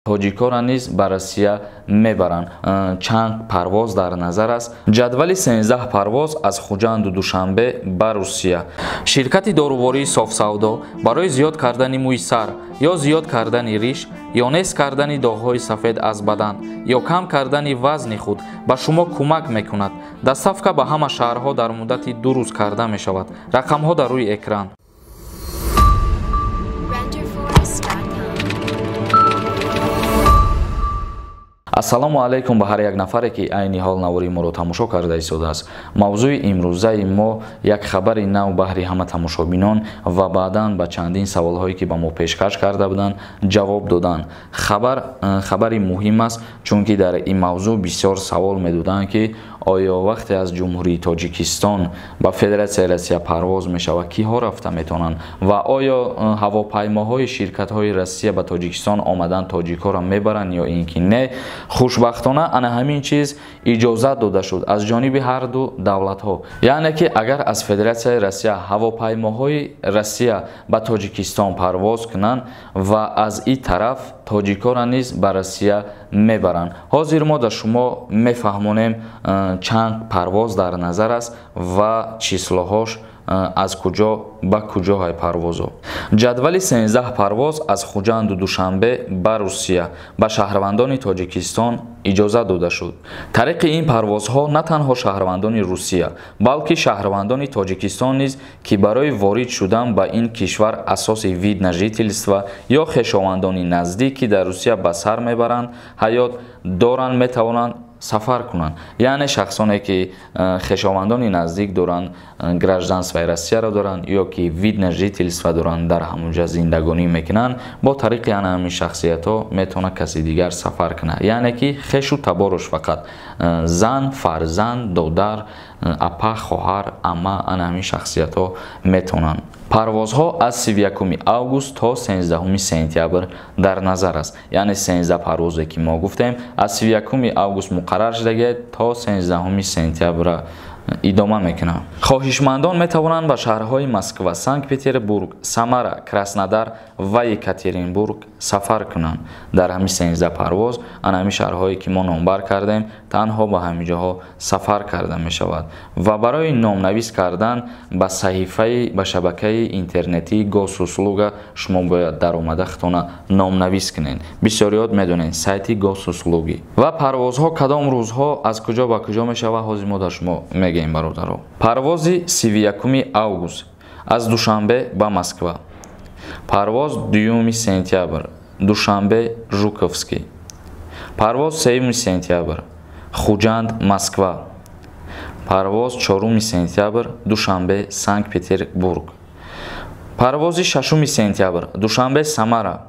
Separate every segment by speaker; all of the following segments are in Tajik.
Speaker 1: тоҷикора низ ба Россия мебаранд. Чанд парвоз дар назар аст. ҷадвали 13 парвоз аз Хуҷанду Душанбе ба Русия. Ширкати дорувории Софсавдо барои зиёд кардани мӯи сар ё зиёд кардани риш ё нест кардани доғҳои сафед аз бадан ё кам кардани вазни худ ба шумо кӯмак мекунад. Доставка ба ҳама шаҳрҳо дар муддати 2 рӯз карда мешавад. Рақамҳо дар рӯи экран. ассалому алайкум ба ҳар як нафаре ки айни ҳол навории моро тамошо карда истодааст. мавзӯи имрӯзаи мо як хабари нав баҳри ҳама тамошобинон ва баъдан ба чандин саволҳое ки ба мо пешкаш карда буданд ҷавоб доданд. хабари муҳим аст, чунки дар ин мавзӯъ бисёр савол медоданд ки оё вақте аз ҷумҳурии Тоҷикистон ба Федератсияи Россия парвоз мешавад, киҳо рафта метавонанд ва оё ҳавопаймоҳои ширкатҳои Россия ба Тоҷикистон омадан тоҷикоро мебаранд ё ин ки не. хушбахтона ана ҳамин чиз иҷозат дода шуд аз ҷониби ҳарду давлатҳо. яъне ки агар аз Федератсияи Россия ҳавопаймоҳои Россия ба Тоҷикистон парвоз кунанд ва аз ин тараф тоҷикора низ ба Россия мебаранд. ҳозир мо да шумо мефаҳмонем чанд парвоз дар назар аст ва числоҳош аз куҷо ба куҷоҳай парвозо. ҷадвали 13 парвоз аз Хуҷанду Душанбе ба Русия ба шаҳрвандони Тоҷикистон иҷозат дода шуд. тариқи ин парвозҳо на танҳо шаҳрвандони Русия, балки шаҳрвандони Тоҷикистон низ ки барои ворид шудан ба ин кишвар асоси вид на жительства ё хешовандони наздик ки дар Русия ба сар мебаранд ҳаёт доранд метавонанд сафар кунанд. яъне шахсоне ки хешовандони наздик доранд, гражданствои Россияро доранд ё ки вид на жительства доранд, дар ҳамунҷа зиндагонӣ мекунанд, бо тариқи ана ҳамин шахсиятҳо метавонад каси дигар сафар кунад. яъне ки хешу таборош фақат зан, фарзанд, додар, апа, хоҳар, ама ана ҳамин шахсиятҳо метавонанд. парвозҳо аз 31 август то 13 сентябр дар назар аст. яъне 13 парвозе ки мо гуфтем аз 31 август муқаррар шудагӣ то 13 сентябр идома мекунад. хоҳишмандон метавонанд ба шаҳрҳои Москва, Санкт-Петербург, Самара, Краснодар ва Екатеринбург сафар кунанд. дар ҳамин 13 парвоз ана ҳамин шаҳрҳое ки мо номбар кардем танҳо ба ҳамин ҷоҳо сафар карда мешавад ва барои номнавис кардан ба саҳифаи ба шабакаи интернетии госуслуга шумо бояд даромада хутона номнавис кунед. бисёриёт медонед сайти госуслуги. ва парвозҳо кадом рӯзҳо аз куҷо ба куҷо мешавад ҳозир мо да шумо мегӯем бародаро. парвози 31 август аз Душанбе ба Москва. парвоз 2 сентябр Душанбе Жуковский. парвоз 3 сентябр Хуҷанд Москва. парвоз 4 сентябр Душанбе Санкт-Петербург. парвози 6 сентябр Душанбе Самара.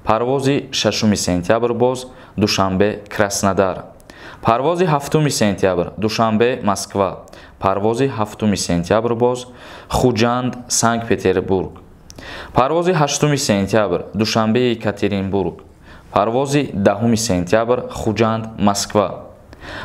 Speaker 1: парвози 6 сентябр боз Душанбе Краснодар. парвози 7 сентябр Душанбе Москва. парвози 7 сентябр боз Хуҷанд Санкт-Петербург. парвози 8 сентябр Душанбе Екатеринбург. парвози 10 сентябр Хуҷанд Москва.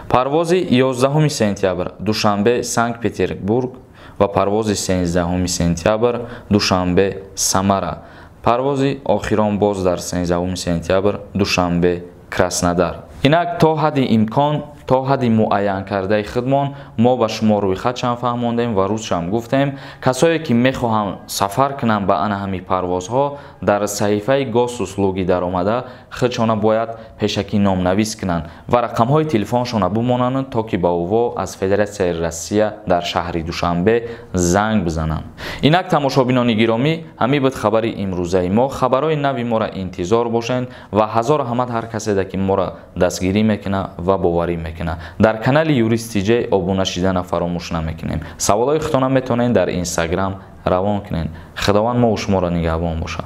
Speaker 1: парвози 11 сентябр Душанбе Санкт-Петербург ва парвози 13 сентябр Душанбе Самара. парвози охирон боз дар 13 сентябр Душанбе Краснодар. инак то ҳадди имкон то ҳадди муайян кардаи худмон мо ба шумо рӯйхатшам фаҳмондем ва рӯзшам гуфтем. касое ки мехоҳанд сафар кунанд ба ана ҳамин парвозҳо дар саҳифаи госуслуги даромада худшона бояд пешакӣ номнавис кунанд ва рақамҳои телефоншона бумонанд то ки ба уво аз Федератсияи Россия дар шаҳри Душанбе занг бизананд. инак тамошобинони гиромӣ, ҳамин буд хабари имрӯзаи мо. хабарҳои нави мора интизор бошед ва ҳазор раҳмат ҳар касе да ки мора дастгирӣ мекунад ва боварӣ мекунад. дар канали ЮРИСТ обуна шидана фаромӯш намекунем. саволҳои худтона метавонед дар Инстаграм равон кунед. худованд мо ва шуморо нигаҳбон бошад.